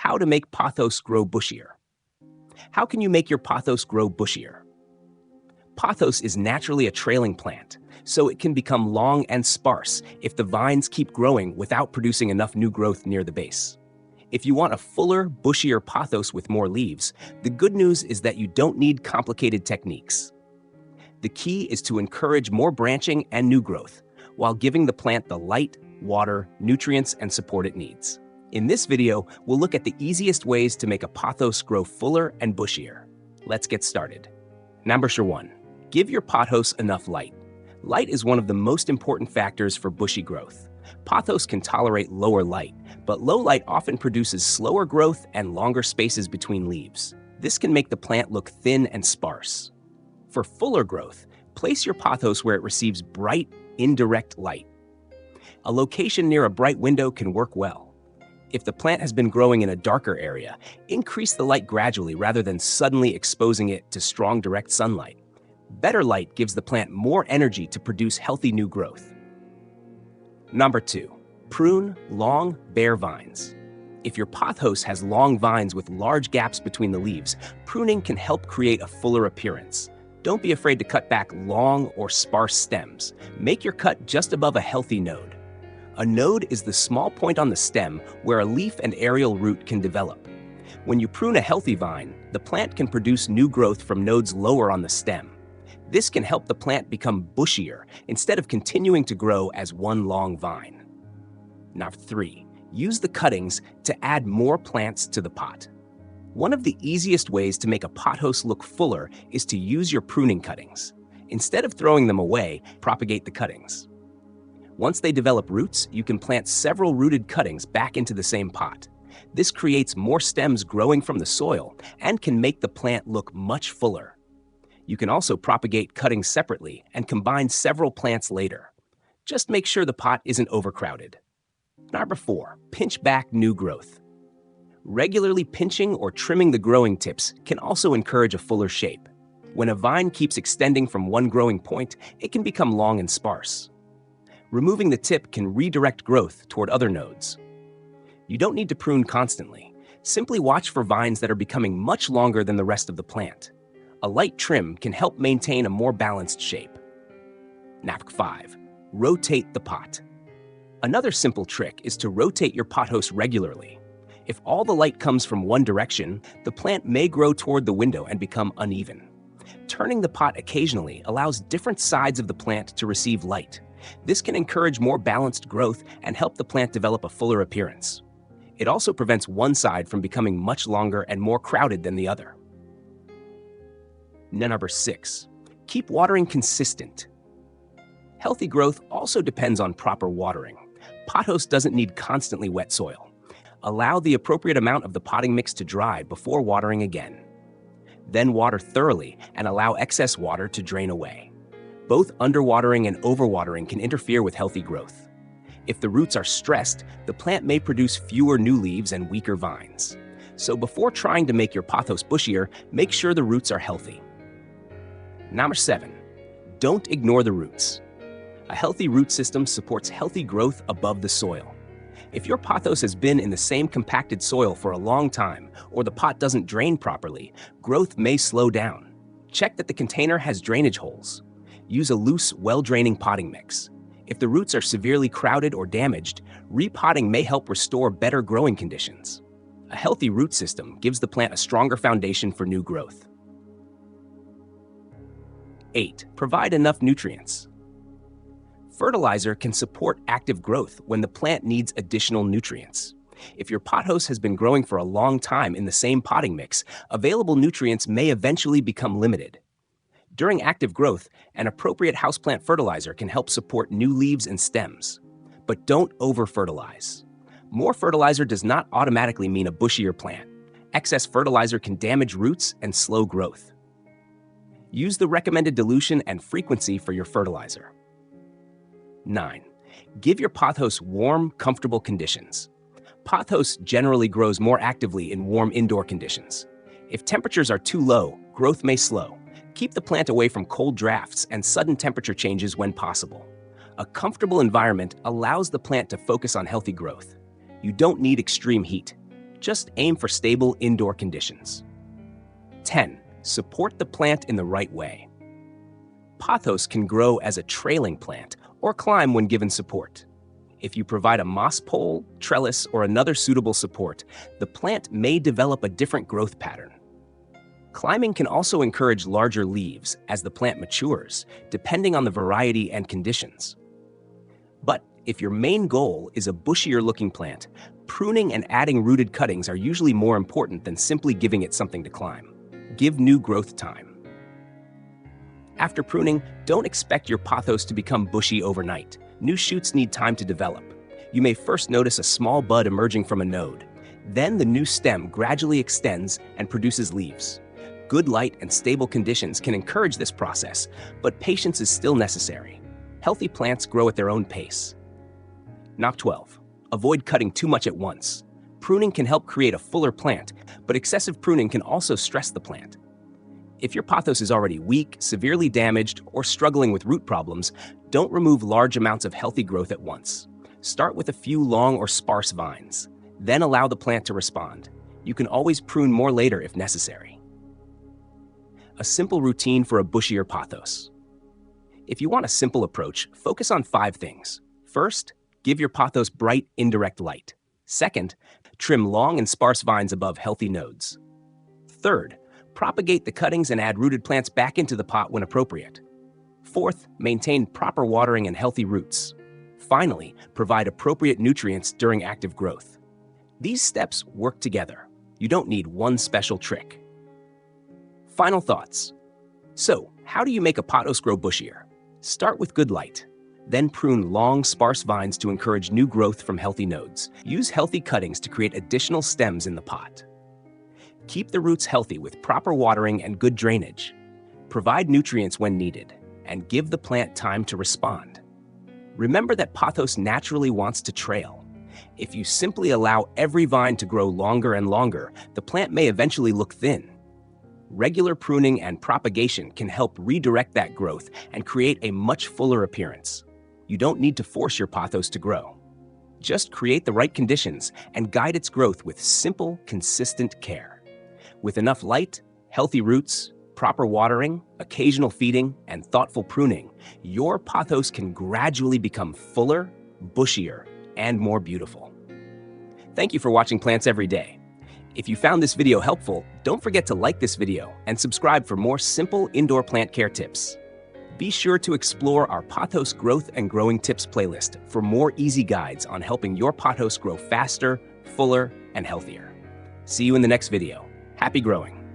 How to make pothos grow bushier. How can you make your pothos grow bushier? Pothos is naturally a trailing plant, so it can become long and sparse if the vines keep growing without producing enough new growth near the base. If you want a fuller, bushier pothos with more leaves, the good news is that you don't need complicated techniques. The key is to encourage more branching and new growth, while giving the plant the light, water, nutrients, and support it needs. In this video, we'll look at the easiest ways to make a pothos grow fuller and bushier. Let's get started. Number 1. Give your pothos enough light. Light is one of the most important factors for bushy growth. Pothos can tolerate lower light, but low light often produces slower growth and longer spaces between leaves. This can make the plant look thin and sparse. For fuller growth, place your pothos where it receives bright, indirect light. A location near a bright window can work well. If the plant has been growing in a darker area, increase the light gradually rather than suddenly exposing it to strong direct sunlight. Better light gives the plant more energy to produce healthy new growth. Number 2. Prune long, bare vines. If your pothos has long vines with large gaps between the leaves, pruning can help create a fuller appearance. Don't be afraid to cut back long or sparse stems. Make your cut just above a healthy node. A node is the small point on the stem where a leaf and aerial root can develop. When you prune a healthy vine, the plant can produce new growth from nodes lower on the stem. This can help the plant become bushier instead of continuing to grow as one long vine. Number 3. Use the cuttings to add more plants to the pot. One of the easiest ways to make a pothos look fuller is to use your pruning cuttings. Instead of throwing them away, propagate the cuttings. Once they develop roots, you can plant several rooted cuttings back into the same pot. This creates more stems growing from the soil and can make the plant look much fuller. You can also propagate cuttings separately and combine several plants later. Just make sure the pot isn't overcrowded. Number 4. Pinch back new growth. Regularly pinching or trimming the growing tips can also encourage a fuller shape. When a vine keeps extending from one growing point, it can become long and sparse. Removing the tip can redirect growth toward other nodes. You don't need to prune constantly. Simply watch for vines that are becoming much longer than the rest of the plant. A light trim can help maintain a more balanced shape. Number 5. Rotate the pot. Another simple trick is to rotate your pothos regularly. If all the light comes from one direction, the plant may grow toward the window and become uneven. Turning the pot occasionally allows different sides of the plant to receive light. This can encourage more balanced growth and help the plant develop a fuller appearance. It also prevents one side from becoming much longer and more crowded than the other. Number 6. Keep watering consistent. Healthy growth also depends on proper watering. Pothos doesn't need constantly wet soil. Allow the appropriate amount of the potting mix to dry before watering again. Then water thoroughly and allow excess water to drain away. Both underwatering and overwatering can interfere with healthy growth. If the roots are stressed, the plant may produce fewer new leaves and weaker vines. So before trying to make your pothos bushier, make sure the roots are healthy. Number 7. Don't ignore the roots. A healthy root system supports healthy growth above the soil. If your pothos has been in the same compacted soil for a long time, or the pot doesn't drain properly, growth may slow down. Check that the container has drainage holes. Use a loose, well-draining potting mix. If the roots are severely crowded or damaged, repotting may help restore better growing conditions. A healthy root system gives the plant a stronger foundation for new growth. 8. Provide enough nutrients. Fertilizer can support active growth when the plant needs additional nutrients. If your pothos has been growing for a long time in the same potting mix, available nutrients may eventually become limited. During active growth, an appropriate houseplant fertilizer can help support new leaves and stems. But don't over-fertilize. More fertilizer does not automatically mean a bushier plant. Excess fertilizer can damage roots and slow growth. Use the recommended dilution and frequency for your fertilizer. 9. Give your pothos warm, comfortable conditions. Pothos generally grows more actively in warm indoor conditions. If temperatures are too low, growth may slow. Keep the plant away from cold drafts and sudden temperature changes when possible. A comfortable environment allows the plant to focus on healthy growth. You don't need extreme heat. Just aim for stable indoor conditions. 10. Support the plant in the right way. Pothos can grow as a trailing plant or climb when given support. If you provide a moss pole, trellis, or another suitable support, the plant may develop a different growth pattern. Climbing can also encourage larger leaves as the plant matures, depending on the variety and conditions. But if your main goal is a bushier-looking plant, pruning and adding rooted cuttings are usually more important than simply giving it something to climb. Give new growth time. After pruning, don't expect your pothos to become bushy overnight. New shoots need time to develop. You may first notice a small bud emerging from a node. Then the new stem gradually extends and produces leaves. Good light and stable conditions can encourage this process, but patience is still necessary. Healthy plants grow at their own pace. Knock 12. Avoid cutting too much at once. Pruning can help create a fuller plant, but excessive pruning can also stress the plant. If your pothos is already weak, severely damaged, or struggling with root problems, don't remove large amounts of healthy growth at once. Start with a few long or sparse vines, then allow the plant to respond. You can always prune more later if necessary. A simple routine for a bushier pothos. If you want a simple approach, focus on 5 things. First, give your pothos bright, indirect light. Second, trim long and sparse vines above healthy nodes. Third, propagate the cuttings and add rooted plants back into the pot when appropriate. Fourth, maintain proper watering and healthy roots. Finally, provide appropriate nutrients during active growth. These steps work together. You don't need one special trick. Final thoughts. So, how do you make a pothos grow bushier? Start with good light. Then prune long, sparse vines to encourage new growth from healthy nodes. Use healthy cuttings to create additional stems in the pot. Keep the roots healthy with proper watering and good drainage. Provide nutrients when needed, and give the plant time to respond. Remember that pothos naturally wants to trail. If you simply allow every vine to grow longer and longer, the plant may eventually look thin. Regular pruning and propagation can help redirect that growth and create a much fuller appearance. You don't need to force your pothos to grow. Just create the right conditions and guide its growth with simple, consistent care. With enough light, healthy roots, proper watering, occasional feeding, and thoughtful pruning, your pothos can gradually become fuller, bushier, and more beautiful. Thank you for watching Plants Every Day. If you found this video helpful, don't forget to like this video and subscribe for more simple indoor plant care tips. Be sure to explore our Pothos Growth and Growing Tips playlist for more easy guides on helping your pothos grow faster, fuller, and healthier. See you in the next video. Happy growing!